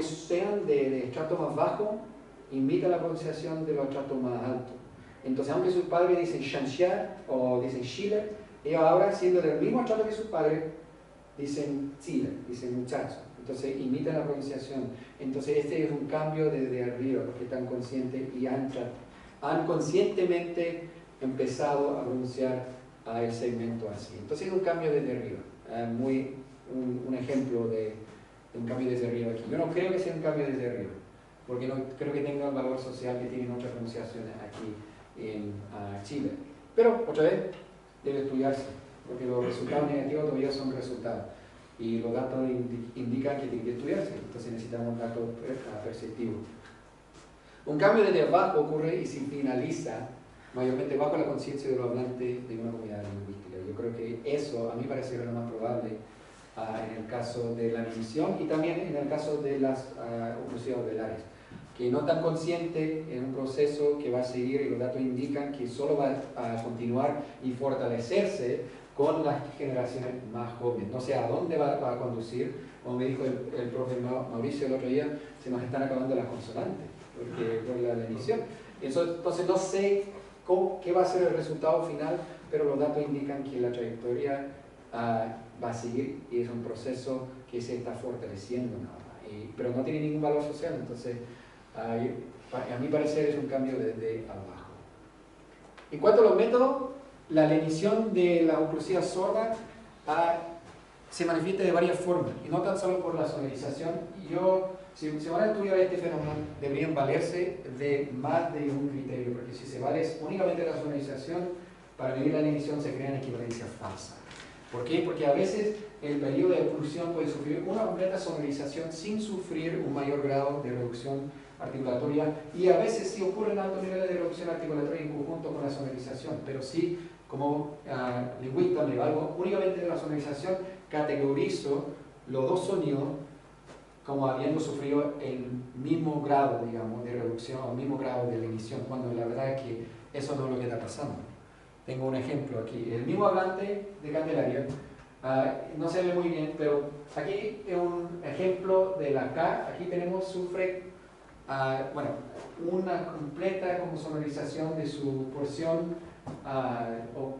sean de estrato más bajo, imita la pronunciación de los estratos más altos. Entonces, aunque sus padres dicen Shanxia o dicen Chile, ellos ahora, siendo del mismo estrato que sus padres, dicen Chile, dicen muchacho. Entonces, imitan la pronunciación. Entonces, este es un cambio desde arriba, porque están conscientes y han conscientemente empezado a pronunciar a el segmento así. Entonces, es un cambio desde arriba. Un ejemplo de un cambio desde arriba aquí. Yo no creo que sea un cambio desde arriba, porque no creo que tenga el valor social que tienen otras pronunciaciones aquí en Chile. Pero, otra vez, debe estudiarse, porque los resultados negativos todavía son resultados. Y los datos indican que tiene que estudiarse, entonces necesitamos datos perceptivos. Un cambio desde abajo ocurre y se finaliza mayormente bajo la conciencia de los hablantes de una comunidad lingüística. Yo creo que eso, a mí parece lo más probable en el caso de la emisión y también en el caso de las oclusivas velares, que no están conscientes en un proceso que va a seguir y los datos indican que solo va a continuar y fortalecerse con las generaciones más jóvenes. No sé a dónde va a conducir, como me dijo el profe Mauricio el otro día, se nos están acabando las consonantes por la emisión. Entonces no sé qué va a ser el resultado final, pero los datos indican que la trayectoria va a seguir y es un proceso que se está fortaleciendo nada más. Pero no tiene ningún valor social, entonces a mi parecer es un cambio desde abajo. En cuanto a los métodos, la lenición de la oclusiva sorda se manifiesta de varias formas, y no tan solo por la sonorización. Si se van a estudiar este fenómeno, deberían valerse de más de un criterio, porque si se vale únicamente de la sonorización, para medir la lenición se crean equivalencias falsas. ¿Por qué? Porque a veces el periodo de oclusión puede sufrir una completa sonorización sin sufrir un mayor grado de reducción articulatoria, y a veces sí ocurren altos niveles de reducción articulatoria en conjunto con la sonorización, pero sí, como lingüista me valgo únicamente de la sonorización, categorizo los dos sonidos como habiendo sufrido el mismo grado, digamos, de reducción o el mismo grado de lenición, cuando la verdad es que eso no es lo que está pasando. Tengo un ejemplo aquí. El mismo hablante de Candelaria, no se ve muy bien, pero aquí es un ejemplo de la K. Aquí sufre una completa como sonorización de su porción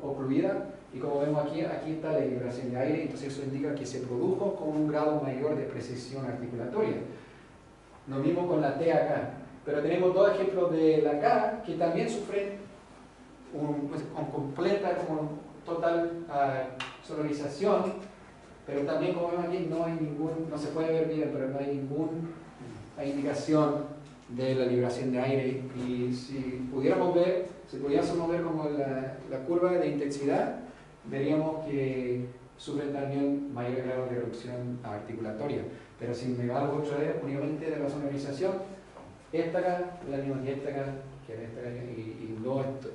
ocluida, y como vemos aquí está la liberación de aire, entonces eso indica que se produjo con un grado mayor de precisión articulatoria. Lo mismo con la T acá, pero tenemos dos ejemplos de la K que también sufren con completa, como total sonorización, pero también, como vemos aquí, no se puede ver bien, pero no hay ninguna indicación de la liberación de aire. Y si pudiéramos ver como la curva de intensidad, veríamos que sufren también mayor grado de reducción articulatoria. Pero si me valgo otra vez únicamente de la sonorización, esta acá, la misma que esta acá,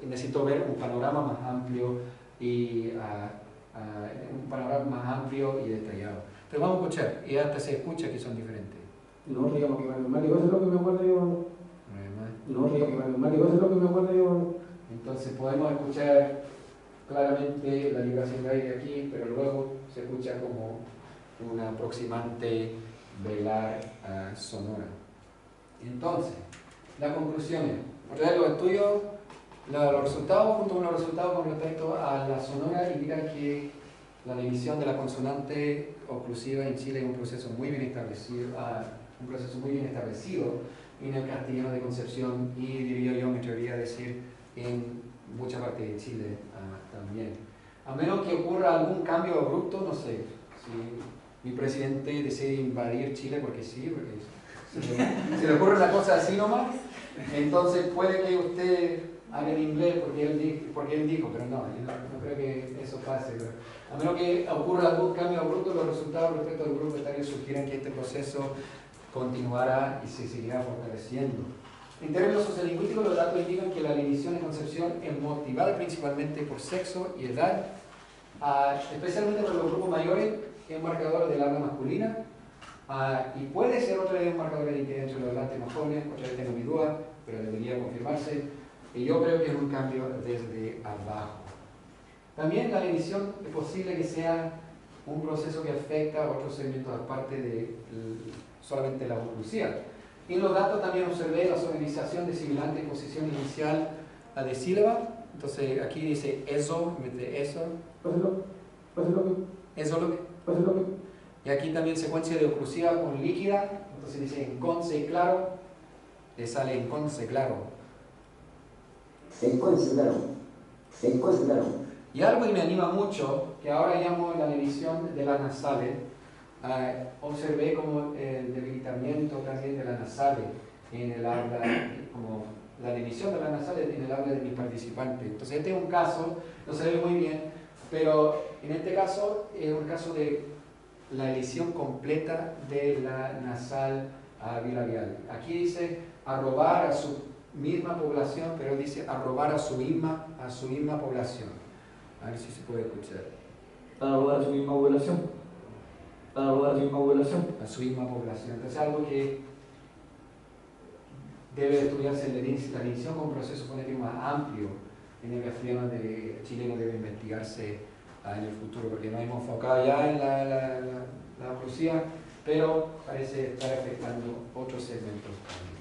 y necesito ver un panorama más amplio y detallado. Pero vamos a escuchar, y hasta se escucha que son diferentes. No, digamos que matemático, eso es lo que me acuerdo yo. No, digamos que matemático, eso es lo que me acuerdo yo. Entonces podemos escuchar claramente la liberación de aire aquí, pero luego se escucha como una aproximante velar sonora. Entonces, las conclusiones. Otra vez los estudios, los resultados junto con los resultados con respecto a la sonora indican que la división de la consonante oclusiva en Chile es un proceso muy bien establecido, en el castellano de Concepción y diría yo, me atrevería a decir, en mucha parte de Chile también. A menos que ocurra algún cambio abrupto, no sé, si mi presidente decide invadir Chile porque sí, porque se le ocurre una cosa así nomás, entonces puede que usted hable en inglés porque él dijo, pero no creo que eso pase. Pero a menos que ocurra algún cambio abrupto, los resultados respecto al grupo etario sugieren que este proceso continuará y se seguirá fortaleciendo. En términos sociolingüísticos, los datos indican que la lenición de Concepción es motivada principalmente por sexo y edad, especialmente por los grupos mayores, es un marcador del habla masculina, y puede ser otra vez un marcador de identidad entre los hablantes más jóvenes. Otra vez tengo mi duda, pero debería confirmarse, y yo creo que es un cambio desde abajo. También la lenición es posible que sea un proceso que afecta a otros segmentos aparte de solamente la oclusía. Y en los datos también observé la sonorización de sibilante en posición inicial de sílaba. Entonces aquí dice eso, en vez de eso. Eso lo que. Y aquí también secuencia de oclusiva con líquida. Entonces dice en conce claro. Le sale en conce claro. En conce claro. En conce claro. Y algo que me anima mucho, que ahora llamo la división de las nasales, observé como el debilitamiento también de las nasales en el habla, como la división de las nasales en el habla de mis participantes. Entonces este es un caso, no se ve muy bien, pero en este caso es un caso de la elisión completa de la nasal bilabial. Aquí dice arrobar a su misma población, pero dice arrobar a su misma población. A ver si se puede escuchar. Arrobar a su misma población. Arrobar a su misma población. A su misma población. Entonces algo que debe estudiarse la división con un proceso fonético más amplio en el castellano chileno debe investigarse en el futuro, porque nos hemos enfocado ya en la oclusía, pero parece estar afectando otros segmentos también.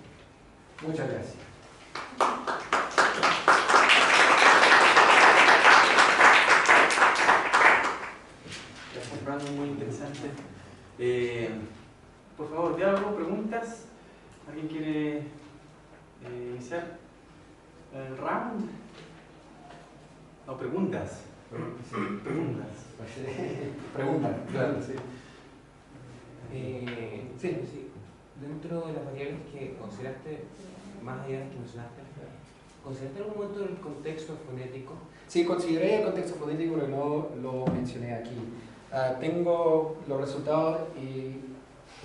Muchas gracias. Gracias, Brandon, muy interesante. Por favor, diálogo, preguntas. ¿Alguien quiere iniciar el round? No, preguntas. Sí. Preguntas. Preguntas, claro, sí. Sí. Dentro de las variables que consideraste, más allá de las que mencionaste, ¿consideraste en algún momento el contexto fonético? Sí, consideré el contexto fonético, pero no lo mencioné aquí. Tengo los resultados y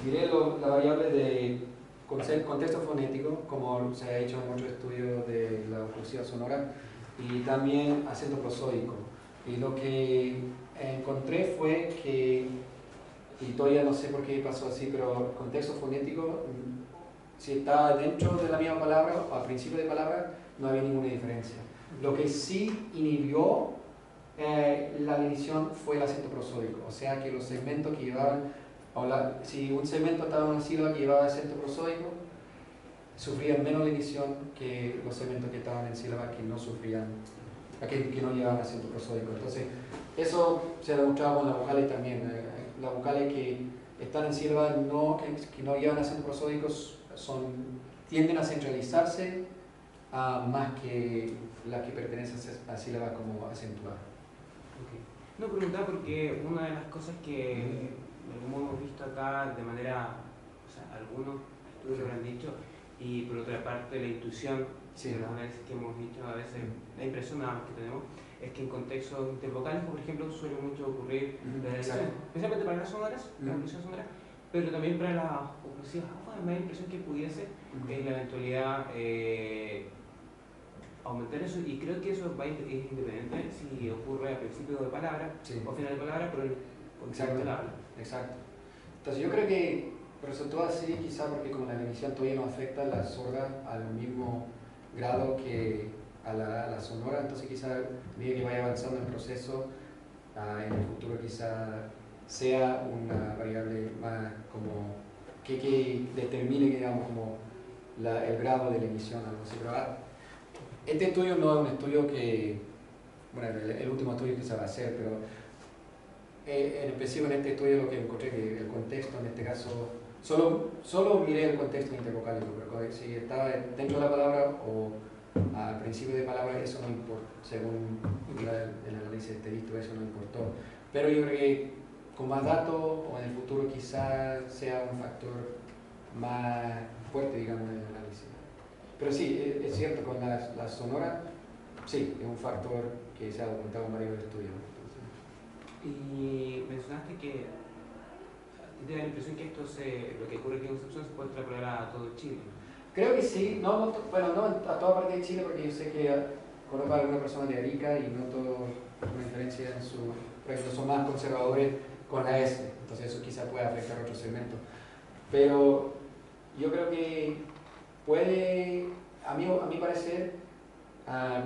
diré la variable de contexto fonético, como se ha hecho en muchos estudios de la oclusiva sonora, y también acento prosódico. Y lo que encontré fue que, y todavía no sé por qué pasó así, pero el contexto fonético, si está dentro de la misma palabra o al principio de palabra, no había ninguna diferencia. Lo que sí inhibió la división fue el acento prosódico, o sea que los segmentos que llevaban, si un segmento estaba en una sílaba que llevaba acento prosódico, sufrían menos división que los segmentos que estaban en sílabas que no sufrían, que no llevaban acento prosódico. Entonces, eso se ha demostrado con las vocales también. Las vocales que están en sílabas que no llevan acento prosódicos tienden a centralizarse más que las que pertenecen a sílabas como acentuadas. Okay. No, preguntaba porque una de las cosas que hemos visto acá de manera, o sea, algunos estudios lo han dicho, y por otra parte la intuición, sí, de los análisis que hemos visto, a veces la impresión nada más que tenemos, es que en contextos intervocales, por ejemplo, suele mucho ocurrir la elección, especialmente para las sonoras, la oclusión sonora, pero también para las oclusivas. Me da la impresión que pudiese en la eventualidad aumentar eso, y creo que eso es independiente si ocurre a principio de palabra o final de palabra, pero el contexto del habla. Exacto. Entonces yo creo que resultó así quizá porque como la emisión todavía no afecta a la sorda al mismo grado que a la sonora, entonces quizá a medida que vaya avanzando el proceso, en el futuro quizá sea una variable más como que determine, digamos, como el grado de la emisión, algo así. Pero este estudio no es un estudio que, bueno, el último estudio que se va a hacer, pero en específico en este estudio lo que encontré que el contexto en este caso, solo miré el contexto intervocálico, pero si estaba dentro de la palabra o al principio de palabra, eso no importa, según el análisis estadístico, eso no importó. Pero yo creo que con más datos o en el futuro quizás sea un factor más fuerte, digamos, en el análisis. Pero sí, es cierto, con la sonora, sí, es un factor que se ha documentado en varios estudios. Y mencionaste que te da la impresión que lo que ocurre aquí en Concepción se puede extrapolar a todo Chile. Creo que sí, no a toda parte de Chile, porque yo sé que conozco a alguna persona de Arica y noto una diferencia en su, por ejemplo, son más conservadores con la S, entonces eso quizá puede afectar a otros segmentos. Pero yo creo que puede, a mi parecer,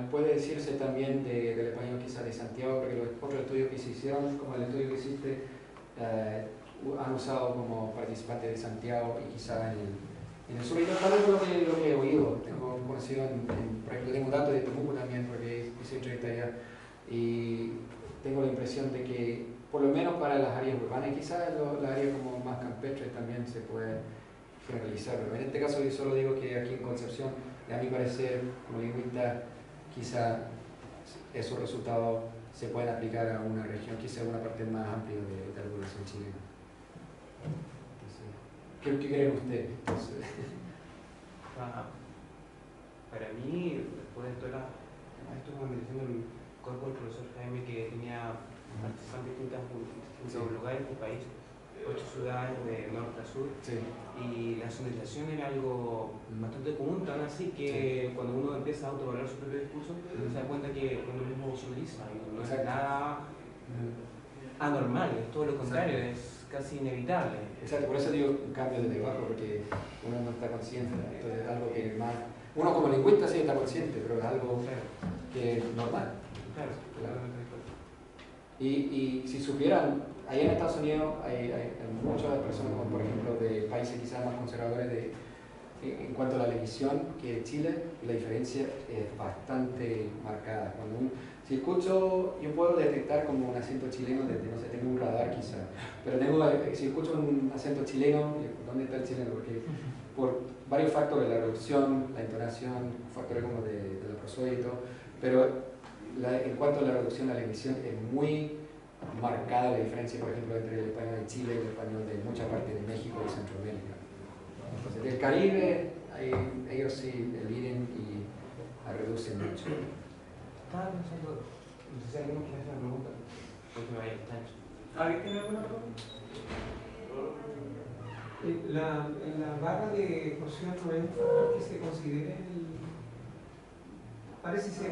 puede decirse también del español quizá de Santiago, porque los otros estudios que se hicieron, como el estudio que hiciste, han usado como participantes de Santiago y quizá en el sur. Y tal vez lo que he oído, tengo conocido, por ejemplo, tengo datos de Temuco también, porque hice entrevista allá, y tengo la impresión de que, por lo menos para las áreas urbanas, y quizás las áreas como más campestres también se puede generalizar, pero en este caso yo solo digo que aquí en Concepción, y a mi parecer, como lingüista, quizá esos resultados se pueden aplicar a una región, quizá una parte más amplia de la población chilena. Entonces, ¿qué creen ustedes? Entonces, para mí, después de toda esto como me diciendo el cuerpo del profesor Jaime, que tenía participantes de distintos lugares del país, 8 ciudades de norte a sur, sí. Y la sonorización era algo bastante común, tan así que cuando uno empieza a autoevaluar su propio discurso, se da cuenta que uno mismo sonoriza, no es nada anormal, es todo lo contrario, es casi inevitable. Exacto, por eso digo un cambio desde abajo, porque uno no está consciente, entonces es algo que más... Uno como lingüista sí está consciente, pero es algo que es normal. Claro. Y si supieran, allá en Estados Unidos hay muchas personas, como por ejemplo de países quizás más conservadores en cuanto a la televisión, que en Chile la diferencia es bastante marcada. Si escucho, yo puedo detectar como un acento chileno desde, no sé, tengo un radar quizás, pero si escucho un acento chileno, ¿dónde está el chileno? Porque por varios factores, la reducción, la entonación, factores como de la prosodia y todo, pero en cuanto a la reducción a la emisión es muy marcada la diferencia, por ejemplo, entre el español de Chile y el español de mucha parte de México y Centroamérica. Entonces, del Caribe, ellos sí eliden y reducen mucho. Estaba pensando, no sé si alguien quiere hacer una pregunta, porque me vaya a estar. ¿Alguien tiene alguna pregunta? En la barra de eclosión no es un factor que se considere parece ser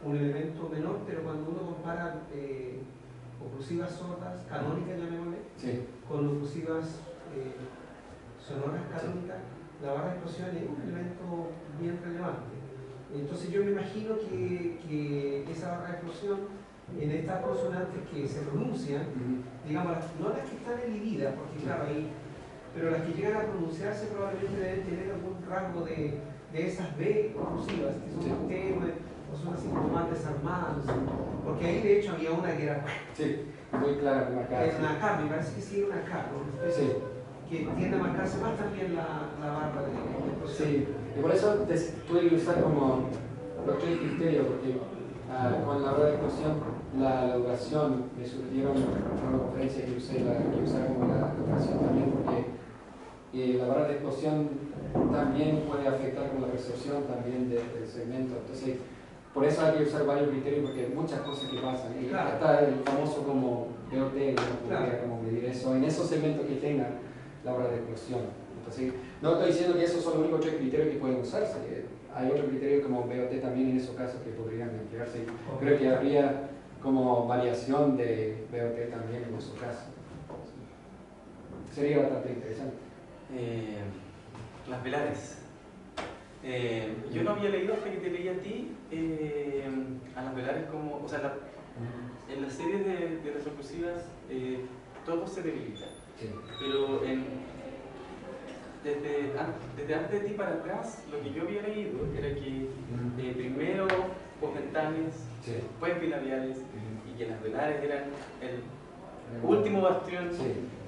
un elemento menor, pero cuando uno compara oclusivas sordas, canónicas llamémosle, sí. con oclusivas sonoras canónicas, la barra de explosión es un elemento bien relevante. Entonces yo me imagino que esa barra de explosión en estas consonantes que se pronuncian, digamos, no las que están elididas, porque claro, pero las que llegan a pronunciarse probablemente deben tener algún rasgo de esas B oclusivas, que son más tenues, o son así como más desarmadas, porque ahí de hecho había una que era... Sí, muy clara, muy marcada. Era una K, me parece que sí era una K, ¿no? Sí. Que tiende a marcarse más también la barra de explosión. Sí, y por eso tuve que usar como los 3 criterios, porque con la barra de explosión, la duración, me surgieron en una conferencia que usara como la duración también, porque la barra de explosión también puede afectar con la percepción también del segmento. Entonces, por eso hay que usar varios criterios, porque hay muchas cosas que pasan. Y claro. Está el famoso como BOT, claro. Como medir eso, en esos segmentos que tengan la barra de explosión. Entonces, no estoy diciendo que esos son los únicos 3 criterios que pueden usarse. Hay otros criterios como BOT también en esos casos que podrían emplearse. Creo que habría como variación de BOT también en esos casos. Sería bastante interesante. Las velares. Yo no había leído hasta que te leí a ti a las velares como, o sea, en las series de las oclusivas todo se debilita, Sí. pero desde antes de ti para atrás lo que yo había leído era que primero postdentales, Sí. después bilabiales y que las velares eran el último bastión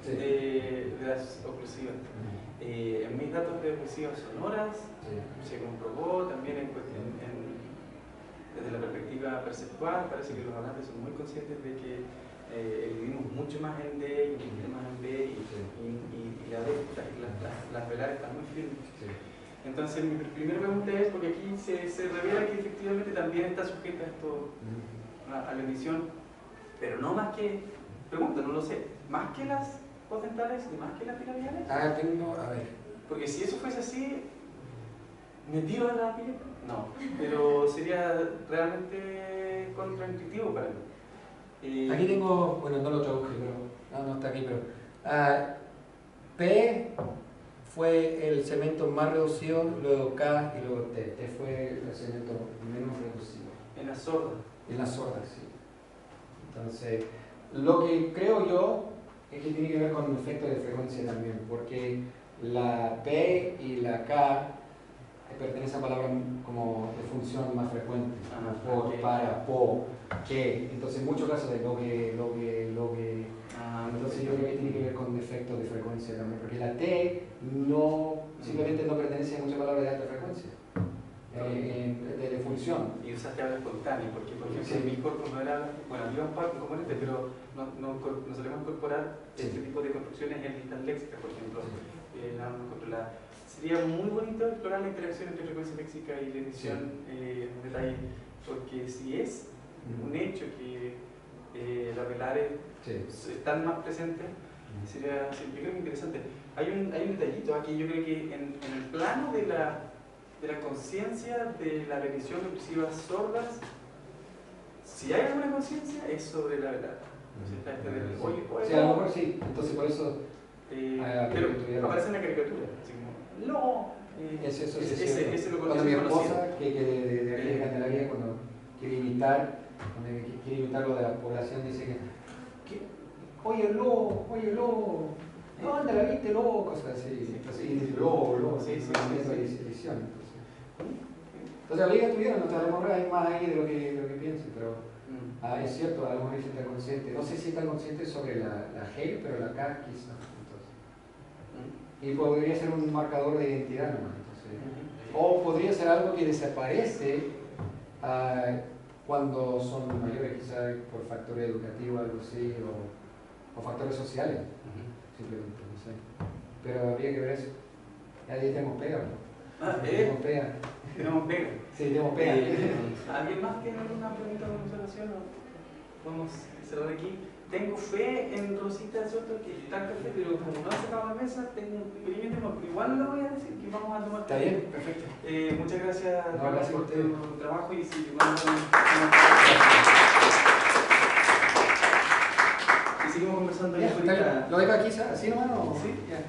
de las oclusivas. En mis datos de oclusivas sonoras se comprobó también desde la perspectiva perceptual, parece que los hablantes son muy conscientes de que vivimos mucho más en D y mucho más en B y las velares están muy firmes. Sí. Entonces mi primera pregunta es, porque aquí se revela que efectivamente también está sujeta esto a la emisión, pero no más que, pregunta, no lo sé, más que las postdentales y más que las bilabiales. A ver. Porque si eso fuese así, ¿metido en la piel? No, pero sería realmente contraintuitivo para mí. Aquí tengo, bueno, no lo traduje, pero no está aquí, pero P fue el segmento más reducido, luego K y luego T. T fue el segmento menos reducido. En las sordas. En las sordas, sí. Entonces, lo que creo yo es que tiene que ver con un efecto de frecuencia también, porque la P y la K pertenecen a palabras como de función más frecuente, como por, para, po, que. Entonces, en muchos casos de lo que. Entonces, yo creo que tiene que ver con un efecto de frecuencia también, porque la T no, simplemente no pertenece a muchas palabras de alta frecuencia, de función. Y usaste habla espontánea, porque por ejemplo Sí. en mi corpus no era, bueno, había un par de componentes, pero no solemos incorporar este tipo de construcciones en listas léxicas, por ejemplo. Sería muy bonito explorar la interacción entre frecuencia léxica y la edición en detalle, porque si es un hecho que las velares están más presentes, sería, yo creo que interesante. Hay un detallito aquí, yo creo que en el plano de la conciencia de la revisión de oclusivas sordas, si hay alguna conciencia, es sobre la velada. Está este del oye, Sí, a lo mejor sí, entonces por eso. pero aparece en la caricatura, así como, no. Ese lo cuando mi esposa, conocido. que de aquí de Candelaria, cuando quiere imitar lo de la población, dice que oye, lo, no, anda, la viste, lo, cosas así. Así dice, lo, edición. Entonces, la liga tuvieron, a lo mejor hay más ahí de lo que pienso, pero es cierto, a lo mejor está consciente. No sé si está consciente sobre la G, pero la K quizás. Y podría ser un marcador de identidad nomás. O podría ser algo que desaparece cuando son mayores, quizás por factores educativos, algo así, o factores sociales, simplemente, no sé. Pero habría que ver eso. Ya tenemos pega, ¿no? Tenemos pega. Tenemos pega. Sí, tenemos pega. ¿Alguien más tiene alguna pregunta o observación? Podemos cerrar aquí. Tengo fe en Rosita Soto que está el café, pero como no ha sacado la mesa, tengo un pequeño tema, pero igual lo voy a decir que vamos a tomar. Está bien, perfecto. Muchas gracias, Gracias por a ustedes. tu trabajo y si seguimos conversando. Ya, ¿lo dejo aquí así nomás? ¿O? Sí. Ya.